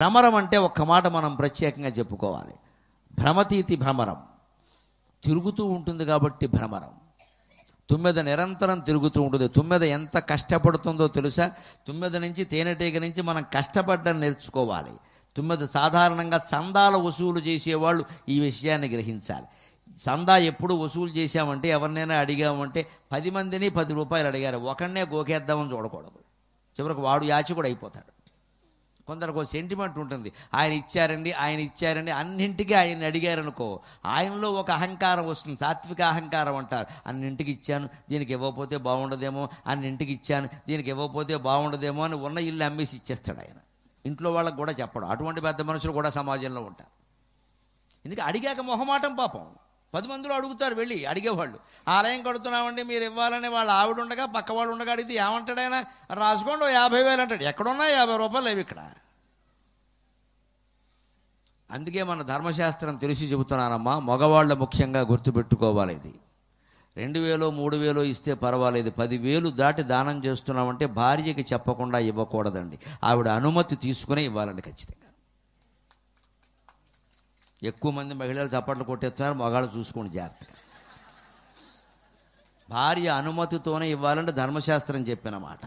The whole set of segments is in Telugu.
భ్రమరం అంటే ఒక్క మాట మనం ప్రత్యేకంగా చెప్పుకోవాలి. భ్రమతీతి భ్రమరం తిరుగుతూ ఉంటుంది కాబట్టి భ్రమరం. తుమ్మెద నిరంతరం తిరుగుతూ ఉంటుంది. తుమ్మెద ఎంత కష్టపడుతుందో తెలుసా? తుమ్మెద నుంచి తేనెటీగ నుంచి మనం కష్టపడడం నేర్చుకోవాలి. తుమ్మెద సాధారణంగా చందాల వసూలు చేసేవాళ్ళు ఈ విషయాన్ని గ్రహించాలి. చందా ఎప్పుడు వసూలు చేశామంటే, ఎవరినైనా అడిగామంటే 10 మందిని 10 రూపాయలు అడిగారు, ఒకడినే గోకేద్దామని చూడకూడదు. చివరికి వాడు యాచకుడు అయిపోతాడు. కొందరికి ఒక సెంటిమెంట్ ఉంటుంది, ఆయన ఇచ్చారండి అన్నింటికీ ఆయన్ని అడిగారనుకో, ఆయనలో ఒక అహంకారం వస్తుంది. సాత్విక అహంకారం అంటారు. అన్నింటికి ఇచ్చాను, దీనికి ఇవ్వకపోతే బాగుండదేమో, అన్నింటికి ఇచ్చాను, దీనికి ఇవ్వకపోతే బాగుండదేమో అని ఉన్న ఇల్లు అమ్మేసి ఇచ్చేస్తాడు ఆయన. ఇంట్లో వాళ్ళకు కూడా చెప్పడం. అటువంటి పెద్ద మనుషులు కూడా సమాజంలో ఉంటారు. ఎందుకంటే అడిగాక మొహమాటం. పాపం 10 మందిలో అడుగుతారు, వెళ్ళి అడిగేవాళ్ళు. ఆలయం కడుతున్నామండి మీరు ఇవ్వాలని వాళ్ళ ఆవిడ ఉండగా పక్క వాళ్ళు ఉండగా అడిగితే ఏమంటాడు ఆయన? రాసుకోండి 50,000 అంటాడు. ఎక్కడున్నా 50 రూపాయలు లేవు ఇక్కడ. అందుకే మన ధర్మశాస్త్రం తెలిసి చెబుతున్నానమ్మా, మగవాళ్ళు ముఖ్యంగా గుర్తుపెట్టుకోవాలి. ఇది 2,000 3,000 ఇస్తే పర్వాలేదు, 10,000 దాటి దానం చేస్తున్నామంటే భార్యకి చెప్పకుండా ఇవ్వకూడదండి. ఆవిడ అనుమతి తీసుకునే ఇవ్వాలండి ఖచ్చితంగా. ఎక్కువ మంది మహిళలు చప్పట్లు కొట్టేస్తున్నారు, మగాళ్ళు చూసుకోండి జాగ్రత్తగా. భార్య అనుమతితోనే ఇవ్వాలంటే ధర్మశాస్త్రం చెప్పిన మాట.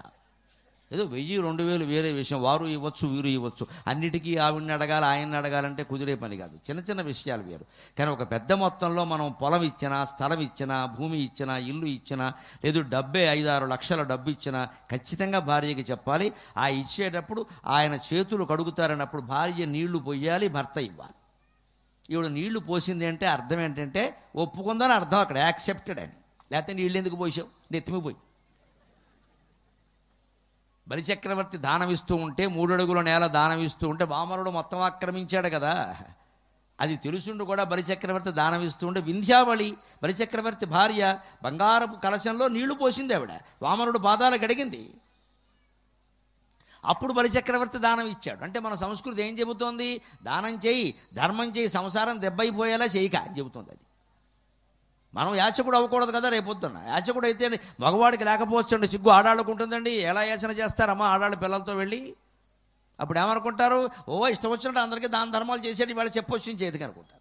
ఏదో 1000 2,000 వేరే విషయం, వారు ఇవ్వచ్చు వీరు ఇవ్వచ్చు. అన్నిటికీ ఆవిడని అడగాలి ఆయన్ని అడగాలంటే కుదిరే పని కాదు. చిన్న చిన్న విషయాలు వేరు. కానీ ఒక పెద్ద మొత్తంలో మనం పొలం ఇచ్చినా, స్థలం ఇచ్చినా, భూమి ఇచ్చినా, ఇల్లు ఇచ్చినా, లేదు డబ్బే 5-6 లక్షల డబ్బు ఇచ్చినా ఖచ్చితంగా భార్యకి చెప్పాలి. ఆ ఇచ్చేటప్పుడు ఆయన చేతులు కడుగుతారన్నప్పుడు భార్య నీళ్లు పొయ్యాలి, భర్త ఇవ్వాలి. ఈవిడ నీళ్లు పోసింది అంటే అర్థం ఏంటంటే ఒప్పుకుందని అర్థం, అక్కడ యాక్సెప్టెడ్ అని. లేకపోతే నీళ్ళు ఎందుకు పోసావు, నెత్తిమిపోయి. బలిచక్రవర్తి దానం ఇస్తూ ఉంటే 3 అడుగుల నేల దానం ఇస్తూ ఉంటే వామనుడు మొత్తం ఆక్రమించాడు కదా. అది తెలుసుండు కూడా బలిచక్రవర్తి దానం ఇస్తూ ఉంటే వింధ్యావళి బలిచక్రవర్తి భార్య బంగారపు కలశంలో నీళ్లు పోసింది ఆవిడ, వామనుడు పాదాలు గడిగింది. అప్పుడు బలిచక్రవర్తి దానం ఇచ్చాడు. అంటే మన సంస్కృతి ఏం చెబుతోంది? దానం చేయి, ధర్మం చేయి, సంసారం దెబ్బైపోయేలా చేయక అని చెబుతుంది. అది మనం యాచకుడు అవ్వకూడదు కదా. రేపొద్దున్న యాచకుడు అయితే మగవాడికి లేకపోవచ్చండి, సిగ్గు ఆడాళ్ళకు ఉంటుందండి. ఎలా యాచన చేస్తారమ్మా ఆడాళ్ళ పిల్లలతో వెళ్ళి? అప్పుడు ఏమనుకుంటారు? ఇష్టం వచ్చినట్టు అందరికీ దాన ధర్మాలు చేసేది వాళ్ళు చెప్పొచ్చిన చేతికి అనుకుంటారు.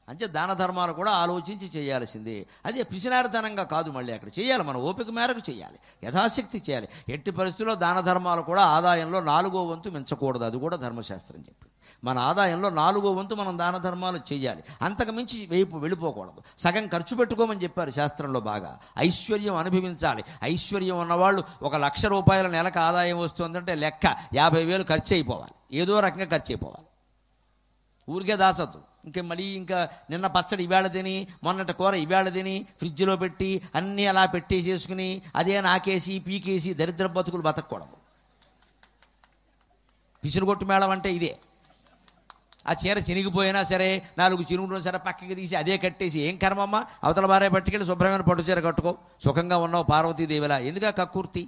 అంటే దాన ధర్మాలు కూడా ఆలోచించి చేయాల్సిందే. అదే పిసినారితనంగా కాదు, మళ్ళీ అక్కడ చేయాలి, మన ఓపిక మేరకు చేయాలి, యథాశక్తి చేయాలి. ఎట్టి పరిస్థితుల్లో దాన ధర్మాలు కూడా ఆదాయంలో 4వ వంతు మించకూడదు. అది కూడా ధర్మశాస్త్రం చెప్పింది. మన ఆదాయంలో 4వ వంతు మనం దాన ధర్మాలు చేయాలి, అంతకు మించి వెళ్ళిపోకూడదు. సగం ఖర్చు పెట్టుకోమని చెప్పారు శాస్త్రంలో. బాగా ఐశ్వర్యం అనుభవించాలి. ఐశ్వర్యం ఉన్నవాళ్ళు 1,00,000 రూపాయల నెలకు ఆదాయం వస్తుందంటే లెక్క 50,000 ఖర్చు అయిపోవాలి, ఏదో రకంగా ఖర్చు అయిపోవాలి. ఊరికే దాచొద్దు. మళ్ళీ నిన్న పచ్చడి ఇవాళ తిని, మొన్నటి కూర ఇవాళ తిని ఫ్రిడ్జ్లో పెట్టి అన్నీ అలా పెట్టేసేసుకుని అదే నాకేసి పీకేసి దరిద్ర బతుకులు బతకూడదు. పిసిరుగొట్టు మేళం అంటే ఇదే. ఆ చీర చినిగిపోయినా సరే 4 చిరుగులు సరే పక్కకి తీసి అదే కట్టేసి, ఏం కర్మమ్మ అవతల భార్య పట్టుకెళ్ళి శుభ్రమైన పట్టు చీర కట్టుకో, సుఖంగా ఉన్నావు పార్వతీదేవిలా. ఎందుక కక్కుర్తి?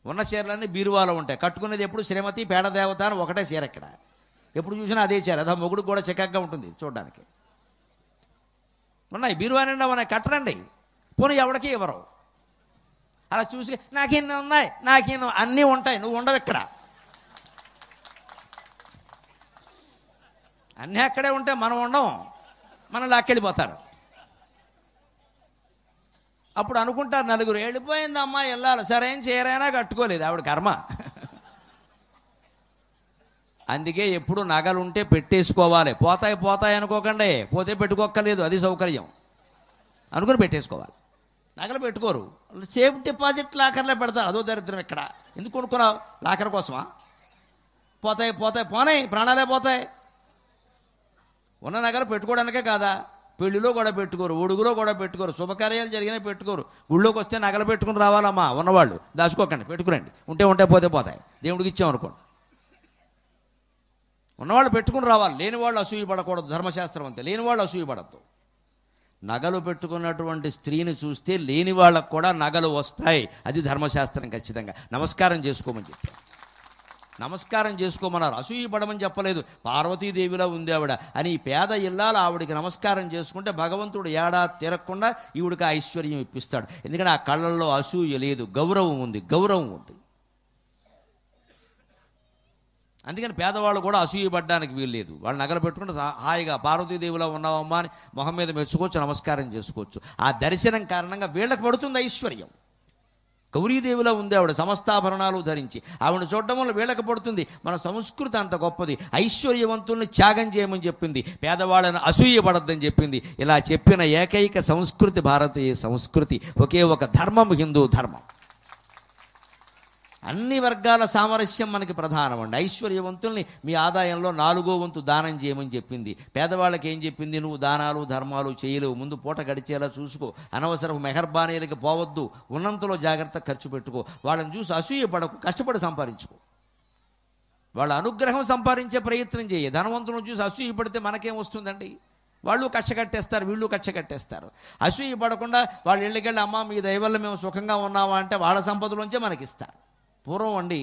ఉన్న చీరలన్నీ బీరువాలో ఉంటాయి. కట్టుకునేది ఎప్పుడు శ్రీమతి పేడదేవత అని ఒకటే చీర. ఇక్కడ ఎప్పుడు చూసినా అదే చీర. అదా మొగుడు కూడా చక్కగా ఉంటుంది చూడడానికి. ఉన్నాయి బీరువా నిండా ఉన్నాయి, కట్టరండి. పోనీ ఎవడికి ఇవ్వరు. అలా చూసి నాకెన్ని ఉన్నాయి, నాకెన్నో అన్నీ ఉంటాయి, నువ్వు ఉండవు ఇక్కడ. అన్నీ అక్కడే ఉంటాయి, మనం ఉండం, మనం లాక్కెళ్ళిపోతారు. అప్పుడు అనుకుంటారు నలుగురు, వెళ్ళిపోయింది అమ్మా వెళ్ళాలి, సరైన చీరైనా కట్టుకోలేదు, ఆవిడ కర్మ. అందుకే ఎప్పుడు నగలుంటే పెట్టేసుకోవాలి. పోతాయి అనుకోకండి, పోతే పెట్టుకోక్కర్లేదు, అది సౌకర్యం అనుకుని పెట్టేసుకోవాలి. నగలు పెట్టుకోరు, సేఫ్ డిపాజిట్ లాకర్లో పెడతారు. అదో దరిద్రం. ఇక్కడ ఎందుకు కొనుక్కున్నావు? లాకర్ కోసమా? పోనాయి, ప్రాణాలే పోతాయి. ఉన్న నగలు పెట్టుకోవడానికే కాదా? పెళ్లిలో కూడా పెట్టుకోరు, ఒడుగులో కూడా పెట్టుకోరు, శుభకార్యాలు జరిగినా పెట్టుకోరు. గుళ్ళోకి వస్తే నగలు పెట్టుకుని రావాలమ్మా. ఉన్నవాళ్ళు దాచుకోకండి, పెట్టుకురండి. ఉంటే పోతాయి, దేవుడికి ఇచ్చామనుకోండి. ఉన్నవాళ్ళు పెట్టుకుని రావాలి, లేనివాళ్ళు అసూయపడకూడదు. ధర్మశాస్త్రం అంతే, లేనివాళ్ళు అసూయపడద్దు. నగలు పెట్టుకున్నటువంటి స్త్రీని చూస్తే లేని వాళ్ళకు కూడా నగలు వస్తాయి. అది ధర్మశాస్త్రం ఖచ్చితంగా. నమస్కారం చేసుకోమని చెప్పారు. నమస్కారం చేసుకోమన్నారు, అసూయపడమని చెప్పలేదు. పార్వతీదేవిలో ఉంది ఆవిడ అని ఈ పేద ఇల్లాలు ఆవిడికి నమస్కారం చేసుకుంటే భగవంతుడు ఏడాది తిరగకుండా ఈవిడికి ఐశ్వర్యం ఇప్పిస్తాడు. ఎందుకంటే ఆ కళ్ళల్లో అసూయ లేదు, గౌరవం ఉంది. అందుకని పేదవాళ్ళు కూడా అసూయపడ్డానికి వీల్లేదు. వాళ్ళు నగలు పెట్టుకుంటే హాయిగా పార్వతీదేవిలో ఉన్నావమ్మా అని మొహం మీద మెచ్చుకోవచ్చు, నమస్కారం చేసుకోవచ్చు. ఆ దర్శనం కారణంగా వీళ్ళకి పడుతుంది ఐశ్వర్యం. గౌరీదేవిలో ఉంది ఆవిడ, సమస్తాభరణాలు ధరించి. ఆవిడని చూడడం వల్ల వీళ్ళకి పడుతుంది. మన సంస్కృతి అంత గొప్పది. ఐశ్వర్యవంతుల్ని త్యాగం చేయమని చెప్పింది, పేదవాళ్ళని అసూయపడద్దని చెప్పింది. ఇలా చెప్పిన ఏకైక సంస్కృతి భారతీయ సంస్కృతి. ఒకే ఒక ధర్మం, హిందూ ధర్మం. అన్ని వర్గాల సామరస్యం మనకి ప్రధానం అండి. ఐశ్వర్యవంతుల్ని మీ ఆదాయంలో 4వ వంతు దానం చేయమని చెప్పింది. పేదవాళ్ళకి ఏం చెప్పింది? నువ్వు దానాలు ధర్మాలు చేయలేవు, ముందు పూట గడిచేలా చూసుకో, అనవసరపు మెహర్బానీలకి పోవద్దు, ఉన్నంతలో జాగ్రత్త ఖర్చు పెట్టుకో, వాళ్ళని చూసి అసూయపడకు, కష్టపడి సంపాదించుకో, వాళ్ళ అనుగ్రహం సంపాదించే ప్రయత్నం చేయ. ధనవంతులను చూసి అసూయపడితే మనకేం వస్తుందండి? వాళ్ళు కక్ష కట్టేస్తారు, వీళ్ళు కక్ష కట్టేస్తారు. అసూయ పడకుండా వాళ్ళ ఇళ్ళకెళ్ళి అమ్మ మీ దయ వల్ల మేము సుఖంగా ఉన్నామా అంటే వాళ్ళ సంపదలోంచే మనకిస్తారు. పూర్వం అండి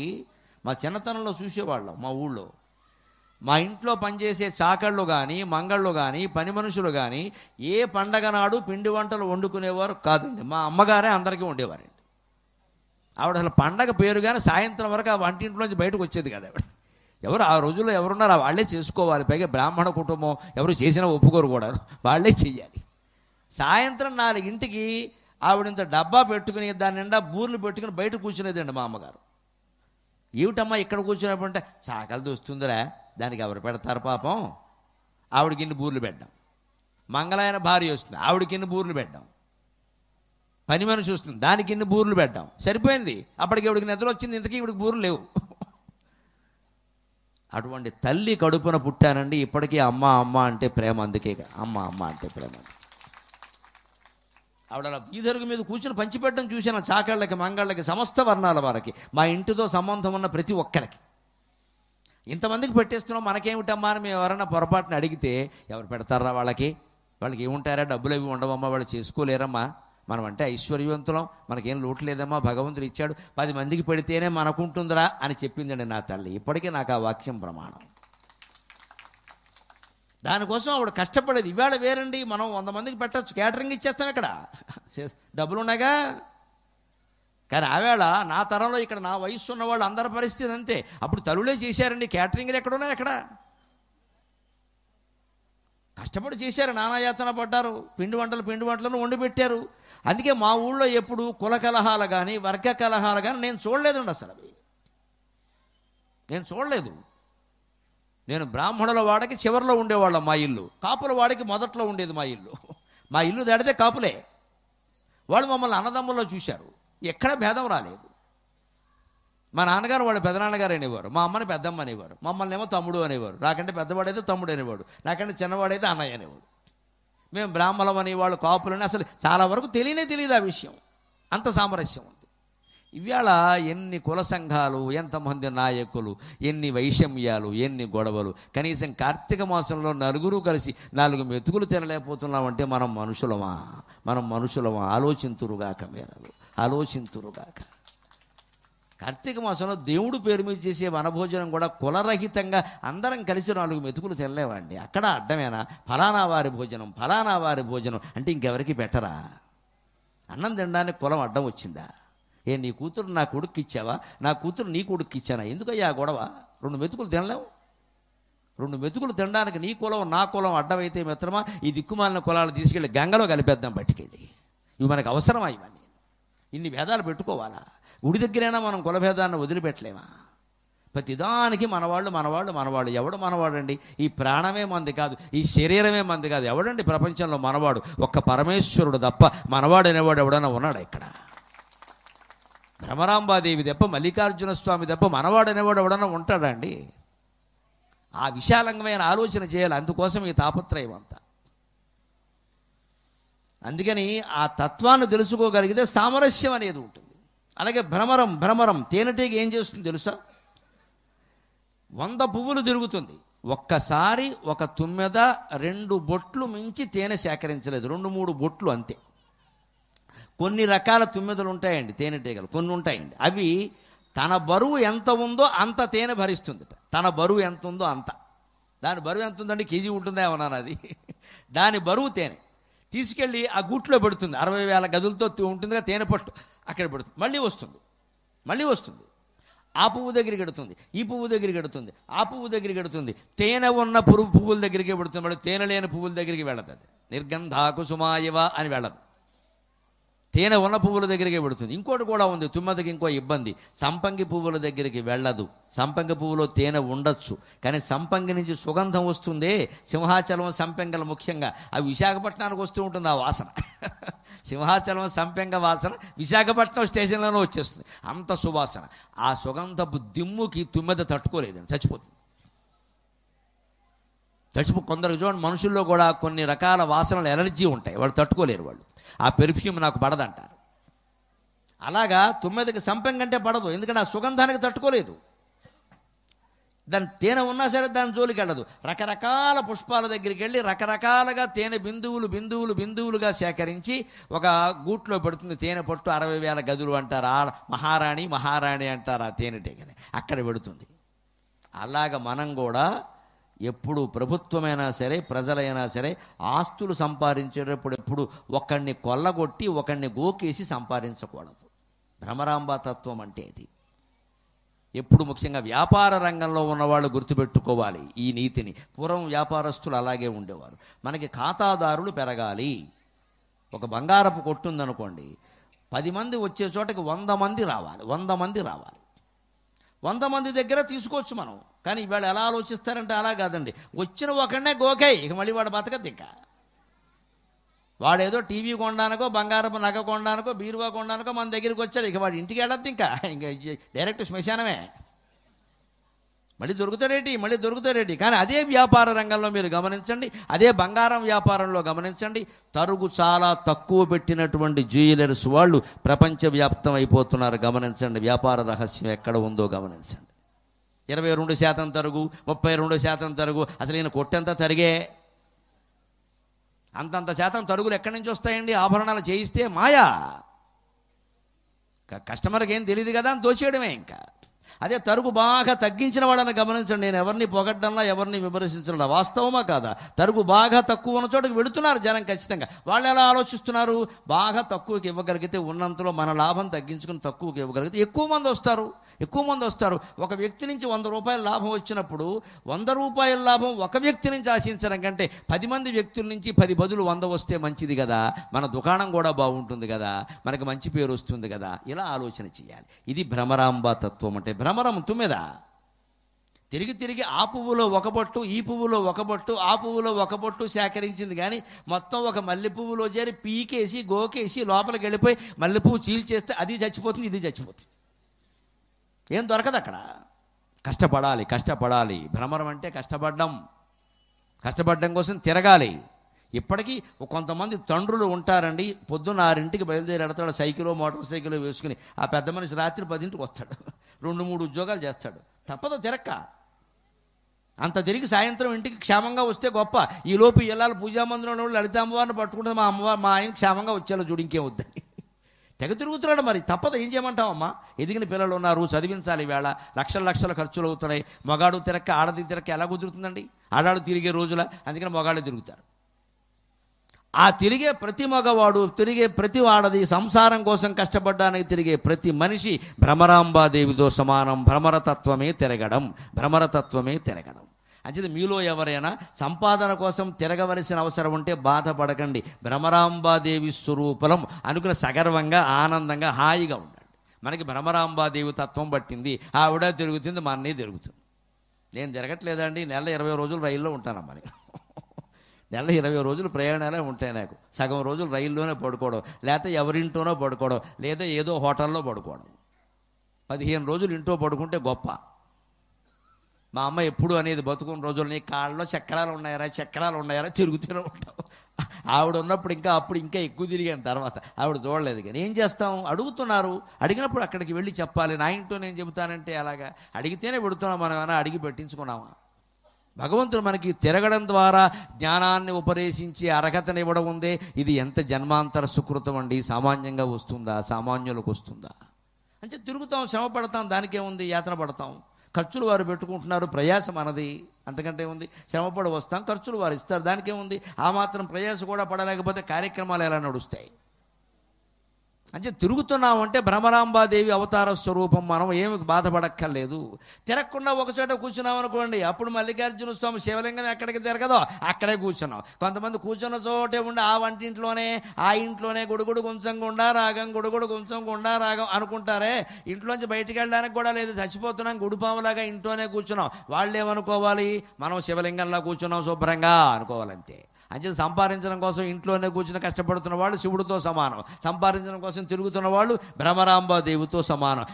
మా చిన్నతనంలో చూసేవాళ్ళం, మా ఊళ్ళో మా ఇంట్లో పనిచేసే చాకళ్ళు కానీ మంగళ్ళు కానీ పని మనుషులు కానీ ఏ పండగ నాడు పిండి వంటలు వండుకునేవారు కాదండి. మా అమ్మగారే అందరికీ వండేవారండి. ఆవిడ అసలు పండగ పేరు కానీ సాయంత్రం వరకు ఆ వంటింట్లోంచి బయటకు వచ్చేది కదా ఆవిడ. ఎవరు ఆ రోజుల్లో ఎవరున్నారో వాళ్ళే చేసుకోవాలి. పైగా బ్రాహ్మణ కుటుంబం, ఎవరు చేసినా ఒప్పుకోరు కూడా, వాళ్ళే చెయ్యాలి. సాయంత్రం 4ంటికి ఆవిడంత డబ్బా పెట్టుకుని దాని నిండా బూర్లు పెట్టుకుని బయట కూర్చునేదండి మా అమ్మగారు. ఏమిటమ్మా ఇక్కడ కూర్చున్నప్పుడంటే, చాకలు దొస్తుందిరా, దానికి ఎవరు పెడతారు పాపం, ఆవిడకి ఇన్ని బూర్లు పెట్టాం. మంగళాయన భార్య వస్తుంది, ఆవిడకి ఇన్ని బూర్లు పెట్టాం. పని మనిషి వస్తుంది, దానికి ఇన్ని బూర్లు పెట్టాం. సరిపోయింది. అప్పటికి ఎవడికి నిద్ర వచ్చింది, ఇంతకీ ఇవిడికి బూర్లు లేవు. అటువంటి తల్లి కడుపున పుట్టానండి. ఇప్పటికీ అమ్మ అమ్మ అంటే ప్రేమ, అందుకే అమ్మ అమ్మ అంటే ప్రేమ. ఆవిడ అలా వీధరుగు మీద కూర్చొని పంచిపెట్టడం చూసిన చాకళ్ళకి మంగళ్ళకి సమస్త వర్ణాల వారికి, మా ఇంటితో సంబంధం ఉన్న ప్రతి ఒక్కరికి. ఇంతమందికి పెట్టేస్తున్నాం, మనకేమిటమ్మా అని మేము ఎవరైనా పొరపాటున అడిగితే, ఎవరు పెడతారా వాళ్ళకి ఏముంటారా, డబ్బులు అవి ఉండవమ్మా, వాళ్ళు చేసుకోలేరమ్మా, మనం అంటే ఐశ్వర్యవంతులం, మనకేం లోటు లేదమ్మా, భగవంతుడు ఇచ్చాడు, 10 మందికి పెడితేనే మనకుంటుందిరా అని చెప్పిందండి నా తల్లి. ఇప్పటికీ నాకు ఆ వాక్యం ప్రమాణం. దానికోసం ఆవిడ కష్టపడేది. ఇవాళ వేరండి, మనం 100 మందికి పెట్టచ్చు, క్యాటరింగ్ ఇచ్చేస్తాం, ఇక్కడ డబ్బులు ఉన్నాగా. కానీ ఆవేళ నా తరంలో ఇక్కడ నా వయస్సు ఉన్న వాళ్ళు అందరి పరిస్థితి అంతే. అప్పుడు తల్లులే చేశారండి, క్యాటరింగ్లు ఎక్కడున్నాయి, ఎక్కడ కష్టపడి చేశారు, నానాయాతన పడ్డారు, పిండి వంటలను వండి పెట్టారు. అందుకే మా ఊళ్ళో ఎప్పుడు కుల కలహాలు కానీ వర్గ కలహాలు కానీ నేను చూడలేదండి. అసలు అవి నేను చూడలేదు. నేను బ్రాహ్మణుల వాడికి చివరిలో ఉండేవాళ్ళం మా ఇల్లు, కాపుల వాడికి మొదట్లో ఉండేది మా ఇల్లు. మా ఇల్లు దాడితే కాపులే. వాళ్ళు మమ్మల్ని అన్నదమ్ముల్లో చూశారు, ఎక్కడ భేదం రాలేదు. మా నాన్నగారు వాళ్ళు పెదనాన్నగారు అనేవారు, మా అమ్మని పెద్దమ్మ అనేవారు, మమ్మల్ని ఏమో తమ్ముడు అనేవారు, నాకంటే పెద్దవాడైతే తమ్ముడు అనేవాడు, నాకంటే చిన్నవాడైతే అన్నయ్య అనేవాడు. మేము బ్రాహ్మణం అనేవాళ్ళు, కాపులని అసలు చాలా వరకు తెలియదు ఆ విషయం. అంత సామరస్యం ఉంది. ఇవాళ ఎన్ని కుల సంఘాలు, ఎంతమంది నాయకులు, ఎన్ని వైషమ్యాలు, ఎన్ని గొడవలు. కనీసం కార్తీక మాసంలో నలుగురు కలిసి 4 మెతుకులు తినలేకపోతున్నామంటే మనం మనుషులమా? ఆలోచింతురుగాక మీరలు, ఆలోచింతురుగాక. కార్తీక మాసంలో దేవుడు పేరు మీద చేసే వనభోజనం కూడా కులరహితంగా అందరం కలిసి 4 మెతుకులు తినలేవండి. అక్కడ అడ్డమేనా? ఫలానా వారి భోజనం అంటే ఇంకెవరికి బెటరా? అన్నం తినడానికి కులం అడ్డం వచ్చిందా? నీ కూతురు నా కొడుక్కి ఇచ్చావా, నా కూతురు నీ కొడుక్కి ఇచ్చానా? ఎందుకయ్యా గొడవ? 2 మెతుకులు తినలేవు. 2 మెతుకులు తినడానికి నీ కులం నా కులం అడ్డమైతే మిత్రమా, ఈ దిక్కుమాలిన కులాలు తీసుకెళ్ళి గంగలో కలిపేద్దాం పట్టుకెళ్ళి. ఇవి మనకు అవసరమా? ఇవన్నీ ఇన్ని భేదాలు పెట్టుకోవాలా? గుడి దగ్గరైనా మనం కులభేదాన్ని వదిలిపెట్టలేమా? ప్రతిదానికి మనవాళ్ళు. ఎవడు మనవాడండి? ఈ ప్రాణమే మంది కాదు, ఈ శరీరమే మంది కాదు. ఎవడండి ప్రపంచంలో మనవాడు? ఒక్క పరమేశ్వరుడు తప్ప మనవాడు అనేవాడు ఎవడన్నా ఉన్నాడా ఇక్కడ? భ్రమరాంబాదేవి తప్ప, మల్లికార్జున స్వామి తప్ప మనవాడు అనేవాడు ఎవడన్నా ఉంటాడా అండి? ఆ విశాలంగమైన ఆలోచన చేయాలి. అందుకోసం ఈ తాపత్రయం అంతా. అందుకని ఆ తత్వాన్ని తెలుసుకోగలిగితే సామరస్యం అనేది ఉంటుంది. అలాగే భ్రమరం తేనెటీగ ఏం చేస్తుంది తెలుసా? 100 పువ్వులు తిరుగుతుంది, ఒక్కసారి ఒక తుమ్మెద 2 బొట్లు మించి తేనె సేకరించలేదు, 2-3 బొట్లు అంతే. కొన్ని రకాల తుమ్మెదలు ఉంటాయండి, తేనెటీగలు కొన్ని ఉంటాయండి, అవి తన బరువు ఎంత ఉందో అంత తేనె భరిస్తుందట. తన బరువు ఎంత ఉందో అంత. దాని బరువు ఎంత ఉందండి? కేజీ ఉంటుందా ఏమన్నాను అది. దాని బరువు తేనె తీసుకెళ్ళి ఆ గూట్లో పెడుతుంది. 60,000 గదులతో ఉంటుందిగా తేనె పట్టు, అక్కడ పెడుతుంది. మళ్ళీ వస్తుంది. ఆ పువ్వు దగ్గరికి ఎడుతుంది, ఈ పువ్వు దగ్గరికి ఎడుతుంది, ఆ పువ్వు దగ్గరికి ఎడుతుంది. తేనె ఉన్న పువ్వుల దగ్గరికి పెడుతుంది, మళ్ళీ తేనె లేని పువ్వుల దగ్గరికి వెళ్ళదు. అది నిర్గంధాకు సుమాయవ అని వెళ్ళదు, తేనె ఉన్న పువ్వుల దగ్గరికి పెడుతుంది. ఇంకోటి కూడా ఉంది తుమ్మెదకి ఇంకో ఇబ్బంది, సంపంగి పువ్వుల దగ్గరికి వెళ్ళదు. సంపంగి పువ్వులో తేనె ఉండొచ్చు, కానీ సంపంగి నుంచి సుగంధం వస్తుంది. సింహాచలం సంపెంగలు ముఖ్యంగా అవి విశాఖపట్నానికి వస్తూ ఉంటుంది ఆ వాసన. సింహాచలం సంపెంగ వాసన విశాఖపట్నం స్టేషన్లోనే వచ్చేస్తుంది, అంత సువాసన. ఆ సుగంధపు దిమ్ముకి తుమ్మెద తట్టుకోలేదండి, చచ్చిపోతుంది. కొందరు చూడండి, మనుషుల్లో కూడా కొన్ని రకాల వాసనలు ఎలర్జీ ఉంటాయి, వాళ్ళు తట్టుకోలేరు, వాళ్ళు ఆ పెర్ఫ్యూమ్ నాకు పడదంటారు. అలాగా తుమ్మెదకి సంపెంగంటే పడదు, ఎందుకంటే ఆ సుగంధానికి తట్టుకోలేదు. దాని తేనె ఉన్నా సరే దాని జోలికి వెళ్ళదు. రకరకాల పుష్పాల దగ్గరికి వెళ్ళి రకరకాలుగా తేనె బిందువులుగా సేకరించి ఒక గూట్లో పెడుతుంది. తేనె పట్టు 60,000 గదులు అంటారు, మహారాణి అంటారు ఆ తేనెటీగని, అక్కడ పెడుతుంది. అలాగ మనం కూడా ఎప్పుడు ప్రభుత్వమైనా సరే ప్రజలైనా సరే ఆస్తులు సంపాదించేటప్పుడు ఎప్పుడు ఒకడిని కొల్లగొట్టి ఒకడిని గోకేసి సంపాదించకూడదు. భ్రమరాంబ తత్వం అంటే అది. ఎప్పుడు ముఖ్యంగా వ్యాపార రంగంలో ఉన్నవాళ్ళు గుర్తుపెట్టుకోవాలి ఈ నీతిని. పూర్వం వ్యాపారస్తులు అలాగే ఉండేవారు. మనకి ఖాతాదారులు పెరగాలి. ఒక బంగారపు కొట్టుందనుకోండి, 10 మంది వచ్చే చోటకి 100 మంది రావాలి. 100 మంది దగ్గర తీసుకోవచ్చు మనం. కానీ ఇవాళ ఎలా ఆలోచిస్తారంటే అలా కాదండి, వచ్చిన ఒకనే గోకాయి, ఇక మళ్ళీ వాడు బతకద్దు. ఇంకా వాడేదో టీవీ కొనడానికో బంగారపు నగ కొనడానికో బీరువా కొనడానికో మన దగ్గరికి వచ్చాడు, ఇక వాడు ఇంటికి వెళ్ళద్దు. ఇంకా డైరెక్ట్ శ్మశానమే. మళ్ళీ దొరుకుతాడేటి. కానీ అదే వ్యాపార రంగంలో మీరు గమనించండి, అదే బంగారం వ్యాపారంలో గమనించండి, తరుగు చాలా తక్కువ పెట్టినటువంటి జ్యువెలర్స్ వాళ్ళు ప్రపంచవ్యాప్తం అయిపోతున్నారు. గమనించండి, వ్యాపార రహస్యం ఎక్కడ ఉందో గమనించండి. 22% తరుగు, 32% తరుగు. అసలు ఈయన కొట్టంతా తరిగే. అంతంత శాతం తరుగులు ఎక్కడి నుంచి వస్తాయండి? ఆభరణాలు చేయిస్తే మాయా. కస్టమర్కి ఏం తెలియదు కదా అని దోచేయడమే. ఇంకా అదే తరుగు బాగా తగ్గించిన వాళ్ళని గమనించండి. నేను ఎవరిని పొగడ్డంలా ఎవరిని విమర్శించడం, వాస్తవమా కాదా? తరుగు బాగా తక్కువ ఉన్న చోటకి వెళుతున్నారు జనం ఖచ్చితంగా. వాళ్ళు ఎలా ఆలోచిస్తున్నారు? బాగా తక్కువకి ఇవ్వగలిగితే ఉన్నంతలో మన లాభం తగ్గించుకుని తక్కువకి ఇవ్వగలిగితే ఎక్కువ మంది వస్తారు. ఒక వ్యక్తి నుంచి 100 రూపాయల లాభం వచ్చినప్పుడు 100 రూపాయల లాభం ఒక వ్యక్తి నుంచి ఆశించడం కంటే 10 మంది వ్యక్తుల నుంచి 10 బదులు 100 వస్తే మంచిది కదా. మన దుకాణం కూడా బాగుంటుంది కదా, మనకు మంచి పేరు వస్తుంది కదా. ఇలా ఆలోచన చేయాలి. ఇది భ్రమరాంబ తత్వం అంటే. భ్రమరం తుమ్మెద తిరిగి ఆ పువ్వులో ఒక బొట్టు, ఈ పువ్వులో ఒక బొట్టు, ఆ పువ్వులో ఒక బొట్టు సేకరించింది. కానీ మొత్తం ఒక మల్లె పువ్వులో చేరి పీకేసి గోకేసి లోపలికి వెళ్ళిపోయి మల్లెపువ్వు చీల్చేస్తే అది చచ్చిపోతుంది, ఇది చచ్చిపోతుంది. ఏం దొరకదు అక్కడ. కష్టపడాలి. భ్రమరం అంటే కష్టపడడం కోసం తిరగాలి. ఇప్పటికీ కొంతమంది తండ్రులు ఉంటారండి, పొద్దున్న 6ంటికి బయలుదేరి వెడతాడు సైకిలో మోటార్ సైకిలో వేసుకుని. ఆ పెద్ద మనిషి రాత్రి 10ంటికి వస్తాడు, 2-3 ఉద్యోగాలు చేస్తాడు. తప్పదు తిరక్క. అంత తిరిగి సాయంత్రం ఇంటికి క్షేమంగా వస్తే గొప్ప. ఈలోపు ఇళ్ళాలు పూజామందిరంలో లలిత అమ్మవారిని పట్టుకుంటే మా ఆయన క్షేమంగా వచ్చేలా చూడు, ఇంకేం వద్దని తెగ తిరుగుతున్నాడు. మరి తప్పదు, ఏం చేయమంటావమ్మా? ఎదిగిన పిల్లలు ఉన్నారు, చదివించాలి. వేళ లక్షల ఖర్చులు అవుతున్నాయి. మగాడు తిరక్క ఆడది తిరక్క ఎలా కుదురుతుందండి? ఆడాడు తిరిగే రోజుల, అందుకని మగాళ్ళు తిరుగుతారు. ఆ తిరిగే ప్రతి మగవాడు, తిరిగే ప్రతి ఆడది, సంసారం కోసం కష్టపడ్డానికి తిరిగే ప్రతి మనిషి భ్రమరాంబాదేవితో సమానం. భ్రమరతత్వమే తిరగడం. అంచేది మీలో ఎవరైనా సంపాదన కోసం తిరగవలసిన అవసరం ఉంటే బాధపడకండి. భ్రమరాంబాదేవి స్వరూపలం అనుకున్న సగర్వంగా ఆనందంగా హాయిగా ఉండండి. మనకి భ్రమరాంబాదేవి తత్వం పట్టింది, ఆవిడ తిరుగుతుంది, మా అన్నయ్య తిరుగుతుంది. నేను తిరగట్లేదండి. నెల 20 రోజులు రైల్లో ఉంటానమ్మా. నెల 20 రోజులు ప్రయాణాలే ఉంటాయి నాకు. సగం రోజులు రైల్లోనే పడుకోవడం, లేకపోతే ఎవరింటోనో పడుకోవడం, లేదా ఏదో హోటల్లో పడుకోవడం. 15 రోజులు ఇంట్లో పడుకుంటే గొప్ప. మా అమ్మ ఎప్పుడు అనేది, బతుకున్న రోజులు నీ కాళ్ళలో చక్రాలు ఉన్నాయారా తిరుగుతూనే ఉంటావు. ఆవిడ ఉన్నప్పుడు అప్పుడు ఇంకా ఎక్కువ తిరిగాను. తర్వాత ఆవిడ చూడలేదు. కానీ ఏం చేస్తాం, అడుగుతున్నారు. అడిగినప్పుడు అక్కడికి వెళ్ళి చెప్పాలి. నా ఇంట్లో నేను చెబుతానంటే అలాగా అడిగితేనే పెడుతున్నాం. మనం ఏమైనా అడిగి పెట్టించుకున్నామా? భగవంతుడు మనకి తిరగడం ద్వారా జ్ఞానాన్ని ఉపదేశించి అర్హతనివ్వడం ఉందే, ఇది ఎంత జన్మాంతర సుకృతం అండి. సామాన్యంగా వస్తుందా? సామాన్యులకు వస్తుందా? అంటే తిరుగుతాం, శ్రమ పడతాం, దానికేముంది, యాతన పడతాం. ఖర్చులు వారు పెట్టుకుంటున్నారు, ప్రయాసం మనది, అంతకంటే ఉంది. శ్రమపడి వస్తాం, ఖర్చులు వారు ఇస్తారు, దానికేముంది. ఆ మాత్రం ప్రయాస కూడా పడలేకపోతే కార్యక్రమాలు ఎలా నడుస్తాయి? అంటే తిరుగుతున్నాం అంటే భ్రమరాంబాదేవి అవతార స్వరూపం. మనం ఏమి బాధపడక్కర్లేదు. తిరగకుండా ఒకచోట కూర్చున్నాం అనుకోండి, అప్పుడు మల్లికార్జున స్వామి శివలింగం ఎక్కడికి తిరగదో అక్కడే కూర్చున్నాం. కొంతమంది కూర్చున్న చోటే ఉండి ఆ వంటింట్లోనే ఆ ఇంట్లోనే గుడుగుడు కొంచెం గుండా రాగం గుడుగుడు కొంచెం గుండా రాగం అనుకుంటారే. ఇంట్లోంచి బయటికి వెళ్ళడానికి కూడా లేదు, చచ్చిపోతున్నాం గుడిపాములాగా ఇంట్లోనే కూర్చున్నాం. వాళ్ళు ఏమనుకోవాలి? మనం శివలింగంలా కూర్చున్నాం శుభ్రంగా అనుకోవాలంతే. అంచేది సంపాదించడం కోసం ఇంట్లోనే కూర్చుని కష్టపడుతున్న వాళ్ళు శివుడితో సమానం, సంపాదించడం కోసం తిరుగుతున్న వాళ్ళు భ్రమరాంబాదేవితో సమానం.